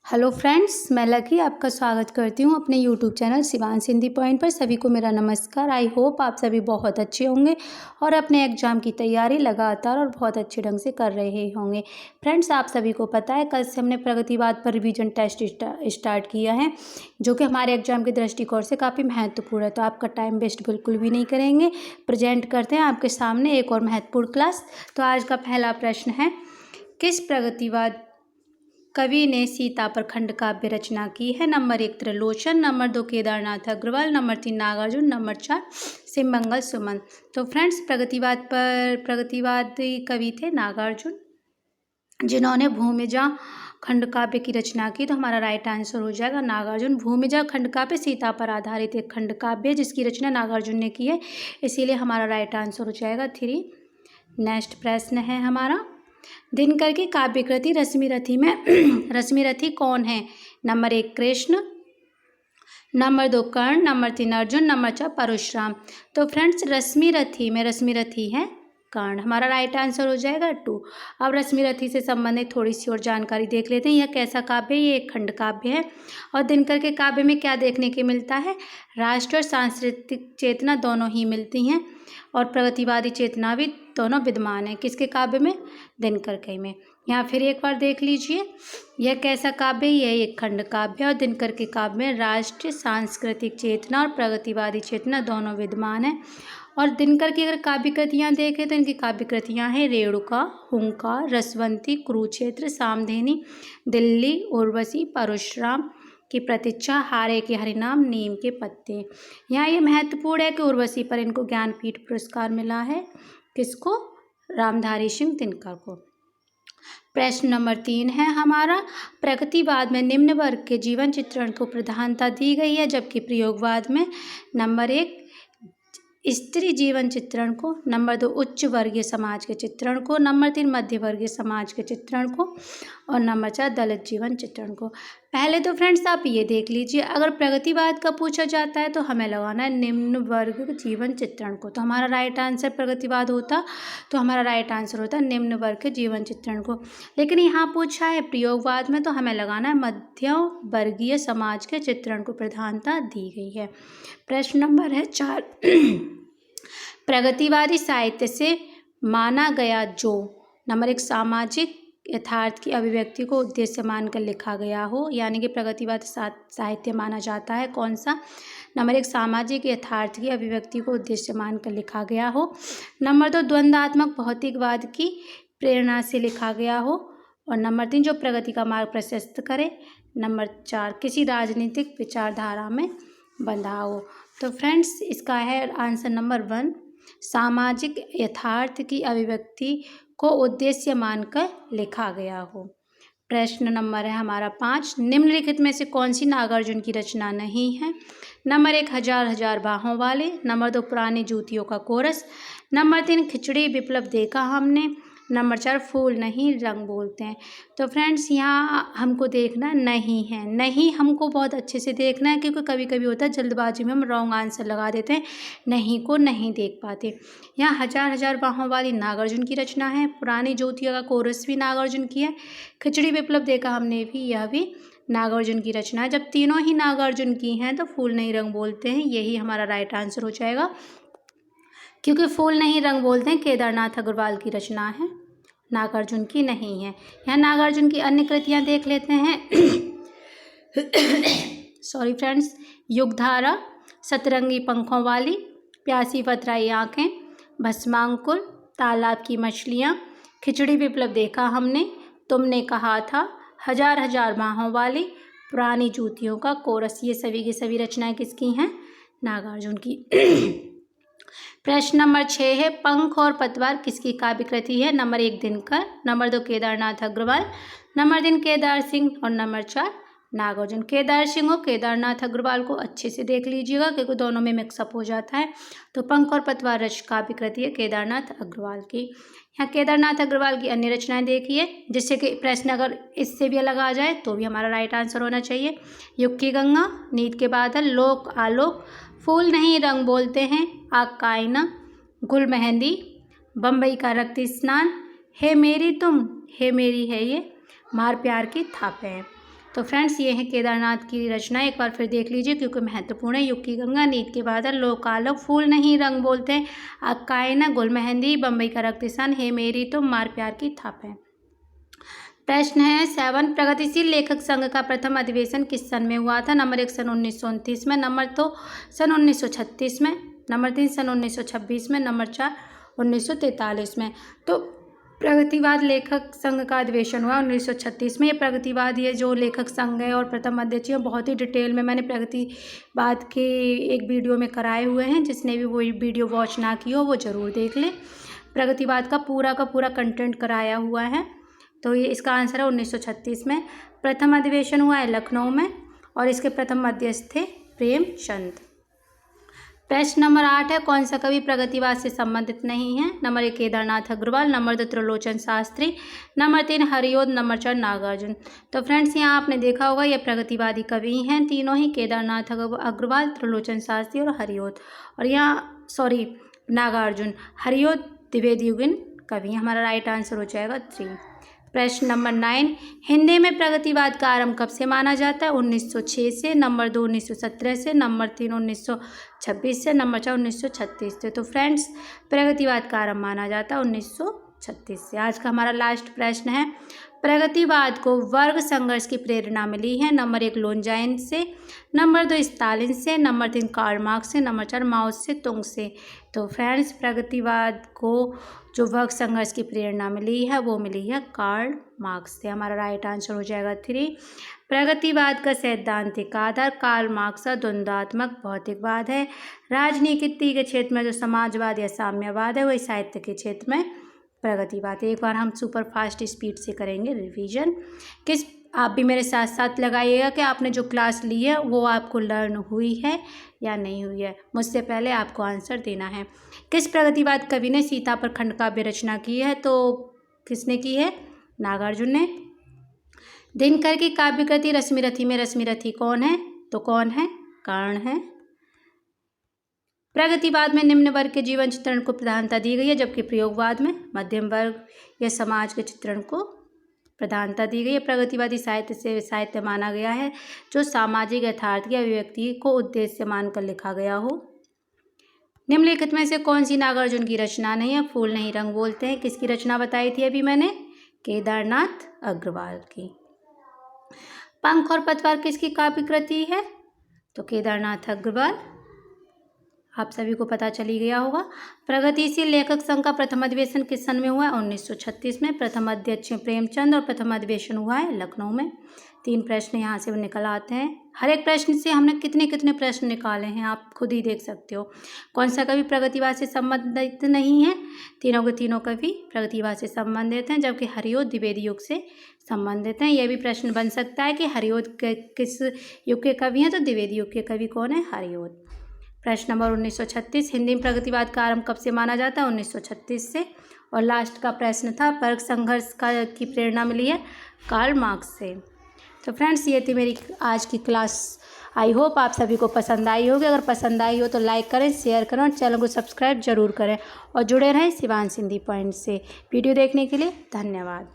Hello friends, मैं lucky आपका स्वागत करती हूँ अपने YouTube channel Shivansh Hindi point पर। सभी को मेरा नमस्कार। आई होप आप सभी बहुत अच्छे होंगे और अपने एग्ज़ाम की तैयारी लगातार और बहुत अच्छे ढंग से कर रहे होंगे। फ्रेंड्स, आप सभी को पता है कल से हमने प्रगतिवाद पर रिवीजन टेस्ट स्टार्ट किया है, जो कि हमारे एग्ज़ाम के दृष्टिकोण से काफ़ी महत्वपूर्ण है। तो आपका टाइम वेस्ट बिल्कुल भी नहीं करेंगे, प्रेजेंट करते हैं आपके सामने एक और महत्वपूर्ण क्लास। तो आज का पहला प्रश्न है, किस प्रगतिवाद कवि ने सीता पर खंड काव्य रचना की है? Number 1 Trilochan, number 2 Kedarnath Agrawal, number 3 Nagarjun, number 4 सिमंगल सुमन। तो फ्रेंड्स, प्रगतिवादी कवि थे नागार्जुन, जिन्होंने भूमिजा खंड काव्य की रचना की। तो हमारा राइट आंसर हो जाएगा नागार्जुन। भूमिजा खंड काव्य सीता पर आधारित एक खंड काव्य जिसकी रचना नागार्जुन ने की है, इसीलिए हमारा राइट आंसर हो जाएगा 3। नेक्स्ट प्रश्न है हमारा, दिनकर की काव्य कृति रश्मिरथी में रश्मिरथी कौन है? नंबर 1 कृष्ण, नंबर 2 कर्ण, नंबर 3 अर्जुन, नंबर 4 परशुराम। तो फ्रेंड्स, रश्मिरथी है कर्ण। हमारा राइट आंसर हो जाएगा 2। अब रश्मिरथी से संबंधित थोड़ी सी और जानकारी देख लेते हैं। यह कैसा काव्य है? ये एक खंड काव्य है। और दिनकर के काव्य में क्या देखने के मिलता है? राष्ट्र और सांस्कृतिक चेतना दोनों ही मिलती हैं और प्रगतिवादी चेतना भी दोनों विद्यमान है। किसके काव्य में? दिनकर के में। यहाँ फिर एक बार देख लीजिए, यह कैसा काव्य है? यह एक खंड काव्य है और दिनकर के काव्य में राष्ट्रीय सांस्कृतिक चेतना और प्रगतिवादी चेतना दोनों विद्यमान है। और दिनकर की अगर काव्य कृतियाँ देखें तो इनकी काव्य कृतियाँ हैं रेणुका, हुंकार, रसवंती, कुरुक्षेत्र, सामधेनी, दिल्ली, उर्वशी, परशुराम की प्रतीक्षा, हारे के हरिनाम, नीम के पत्ते। यहाँ ये महत्वपूर्ण है कि उर्वशी पर इनको ज्ञानपीठ पुरस्कार मिला है। किसको? रामधारी सिंह दिनकर को। प्रश्न नंबर 3 है हमारा, प्रगतिवाद में निम्न वर्ग के जीवन चित्रण को प्रधानता दी गई है, जबकि प्रयोगवाद में नंबर 1 स्त्री जीवन चित्रण को, नंबर 2 उच्च वर्गीय समाज के चित्रण को, नंबर 3 मध्य वर्गीय समाज के चित्रण को और नंबर 4 दलित जीवन चित्रण को। पहले तो फ्रेंड्स आप ये देख लीजिए, अगर प्रगतिवाद का पूछा जाता है तो हमें लगाना है निम्न वर्ग जीवन चित्रण को। तो हमारा राइट आंसर प्रगतिवाद होता, तो हमारा राइट आंसर होता निम्न वर्ग के जीवन चित्रण को। लेकिन यहाँ पूछा है प्रयोगवाद में, तो हमें लगाना है मध्यम वर्गीय समाज के चित्रण को प्रधानता दी गई है। प्रश्न नंबर है 4, प्रगतिवादी साहित्य से माना गया जो, नंबर 1 सामाजिक यथार्थ की अभिव्यक्ति को उद्देश्य मानकर लिखा गया हो, यानी कि प्रगतिवादी साहित्य माना जाता है कौन सा? नंबर 1 सामाजिक यथार्थ की अभिव्यक्ति को उद्देश्य मानकर लिखा गया हो, नंबर 2 द्वंद्वात्मक भौतिकवाद की प्रेरणा से लिखा गया हो और नंबर 3 जो प्रगति का मार्ग प्रशस्त करे, नंबर 4 किसी राजनीतिक विचारधारा में बंधा हो। तो फ्रेंड्स, इसका है आंसर नंबर 1, सामाजिक यथार्थ की अभिव्यक्ति को उद्देश्य मानकर लिखा गया हो। प्रश्न नंबर है हमारा 5, निम्नलिखित में से कौन सी नागार्जुन की रचना नहीं है? नंबर 1 हजार हजार बाहों वाले, नंबर 2 पुरानी जूतियों का कोरस, नंबर 3 खिचड़ी विप्लव देखा हमने, नंबर 4 फूल नहीं रंग बोलते हैं। तो फ्रेंड्स, यहाँ हमको देखना नहीं है, नहीं हमको बहुत अच्छे से देखना है, क्योंकि कभी कभी होता है जल्दबाजी में हम रॉन्ग आंसर लगा देते हैं, नहीं को नहीं देख पाते। यहाँ हजार हजार बाहों वाली नागार्जुन की रचना है, पुरानी ज्योतिया का कोरस भी नागार्जुन की है, खिचड़ी विप्लव देखा हमने भी, यह भी नागार्जुन की रचना है। जब तीनों ही नागार्जुन की हैं तो फूल नहीं रंग बोलते हैं, यही हमारा राइट आंसर हो जाएगा, क्योंकि फूल नहीं रंग बोलते हैं केदारनाथ अग्रवाल की रचना है, नागार्जुन की नहीं है। यहाँ नागार्जुन की अन्य कृतियाँ देख लेते हैं। सॉरी फ्रेंड्स, युगधारा, सतरंगी पंखों वाली, प्यासी पथराई आँखें, भस्मांकुर, तालाब की मछलियाँ, खिचड़ी विप्लव देखा हमने, तुमने कहा था, हजार हजार बाहों वाली, पुरानी जूतियों का कोरस, ये सभी की सभी रचनाएं किसकी हैं? नागार्जुन की। प्रश्न नंबर 6 है, पंख और पतवार किसकी काव्य कृति है? Number 1 Dinkar, number 2 Kedarnath Agrawal, number 3 Kedar Singh और नंबर 4 नागार्जुन। केदार सिंह और केदारनाथ अग्रवाल को अच्छे से देख लीजिएगा, क्योंकि दोनों में मिक्सअप हो जाता है। तो पंख और पतवार काव्य कृति है केदारनाथ अग्रवाल की। यहाँ केदारनाथ अग्रवाल की अन्य रचनाएं देखिए, जिससे कि प्रश्न अगर इससे भी अलग आ जाए तो भी हमारा राइट आंसर होना चाहिए। युग की गंगा, नींद के बादल, लोक आलोक, फूल नहीं रंग बोलते हैं, आग का आईना, गुल मेहंदी, बम्बई का रक्त स्नान, हे मेरी तुम, हे मेरी है ये, मार प्यार की थापें हैं। तो फ्रेंड्स ये है केदारनाथ की रचना, एक बार फिर देख लीजिए क्योंकि महत्वपूर्ण है। युग की गंगा, नीत के बादल, लोकालोक, फूल नहीं रंग बोलते, अक्कायना, गुल मेहंदी, बम्बई का रक्तिसान, हे मेरी तुम, मार प्यार की थाप है। प्रश्न है 7, प्रगतिशील लेखक संघ का प्रथम अधिवेशन किस सन में हुआ था? नंबर 1 सन 1929 में, नंबर 2 सन 1936 में, नंबर 3 सन 1926 में, नंबर 4 1943 में। तो प्रगतिवाद लेखक संघ का अधिवेशन हुआ 1936 में। ये प्रगतिवाद, ये जो लेखक संघ है और प्रथम अध्यक्ष है, बहुत ही डिटेल में मैंने प्रगतिवाद के एक वीडियो में कराए हुए हैं। जिसने भी वो वीडियो वॉच ना की हो वो ज़रूर देख लें। प्रगतिवाद का पूरा कंटेंट कराया हुआ है। तो ये इसका आंसर है 1936 में। प्रथम अधिवेशन हुआ है लखनऊ में और इसके प्रथम अध्यक्ष थे प्रेमचंद। प्रश्न नंबर 8 है, कौन सा कवि प्रगतिवाद से संबंधित नहीं है? Number 1 Kedarnath Agrawal, number 2 Trilochan Shastri, number 3 Hariaudh, number 4 Nagarjun. तो फ्रेंड्स यहाँ आपने देखा होगा ये प्रगतिवादी कवि हैं तीनों ही, केदारनाथ अग्रवाल, त्रिलोचन शास्त्री और हरिओद, और यहाँ नागार्जुन। हरिओद द्विवेदी युगीन कवि। हमारा राइट आंसर हो जाएगा 3। प्रश्न नंबर 9, हिंदी में प्रगतिवाद का आरंभ कब से माना जाता है? 1906 से, नंबर 2 1917 से, नंबर 3 1926 से, नंबर 4 1936 से। तो फ्रेंड्स प्रगतिवाद का आरंभ माना जाता है 1936 से। आज का हमारा लास्ट प्रश्न है, प्रगतिवाद को वर्ग संघर्ष की प्रेरणा मिली है? नंबर 1 लोनजाइन से, नंबर 2 स्टालिन से, नंबर 3 कार्ल मार्क्स से, नंबर 4 माओ से तुंग से। तो फ्रेंड्स प्रगतिवाद को जो वर्ग संघर्ष की प्रेरणा मिली है वो मिली है कार्ल मार्क्स से। हमारा राइट आंसर हो जाएगा 3। प्रगतिवाद का सैद्धांतिक आधार कार्ल मार्क्स का द्वंद्वात्मक भौतिकवाद है। राजनीति के क्षेत्र में जो समाजवाद या साम्यवाद है वही साहित्य के क्षेत्र में प्रगतिवाद। एक बार हम सुपर फास्ट स्पीड से करेंगे रिवीजन। आप भी मेरे साथ साथ लगाइएगा कि आपने जो क्लास ली है वो आपको लर्न हुई है या नहीं हुई है। मुझसे पहले आपको आंसर देना है। किस प्रगतिवाद कवि ने सीता पर खंड काव्य रचना की है? तो किसने की है? नागार्जुन ने। दिनकर की काव्य कृति रश्मिरथी में रश्मिरथी कौन है? तो कौन है? कर्ण है। प्रगतिवाद में निम्न वर्ग के जीवन चित्रण को प्रधानता दी गई है, जबकि प्रयोगवाद में मध्यम वर्ग या समाज के चित्रण को प्रधानता दी गई है। प्रगतिवादी साहित्य से साहित्य माना गया है जो सामाजिक यथार्थ की अभिव्यक्ति को उद्देश्य मानकर लिखा गया हो। निम्नलिखित में से कौन सी नागार्जुन की रचना नहीं है? फूल नहीं रंग बोलते हैं किसकी रचना बताई थी अभी मैंने? केदारनाथ अग्रवाल की। पंख और पतवार किसकी काव्य कृति है? तो केदारनाथ अग्रवाल। आप सभी को पता चली गया होगा। प्रगतिशील लेखक संघ का प्रथम अधिवेशन किस सन में हुआ है? 1936 में। प्रथम अध्यक्ष प्रेमचंद और प्रथम अधिवेशन हुआ है लखनऊ में। 3 प्रश्न यहाँ से निकल आते हैं। हर एक प्रश्न से हमने कितने प्रश्न निकाले हैं आप खुद ही देख सकते हो। कौन सा कवि प्रगतिवाद से संबंधित नहीं है? तीनों के तीनों कवि प्रगतिवाद से संबंधित हैं, जबकि हरिओद द्विवेदी युग से संबंधित हैं। यह भी प्रश्न बन सकता है कि हरिओद किस युग के कवि हैं? तो द्विवेदी युग के कवि कौन है? हरिओद। प्रश्न नंबर 1936, हिंदी में प्रगतिवाद का आरंभ कब से माना जाता है? 1936 से। और लास्ट का प्रश्न था वर्ग संघर्ष की प्रेरणा मिली है कार्ल मार्क्स से। तो फ्रेंड्स ये थी मेरी आज की क्लास। आई होप आप सभी को पसंद आई होगी। अगर पसंद आई हो तो लाइक करें, शेयर करें और चैनल को सब्सक्राइब जरूर करें और जुड़े रहें शिवांश हिंदी पॉइंट से। वीडियो देखने के लिए धन्यवाद।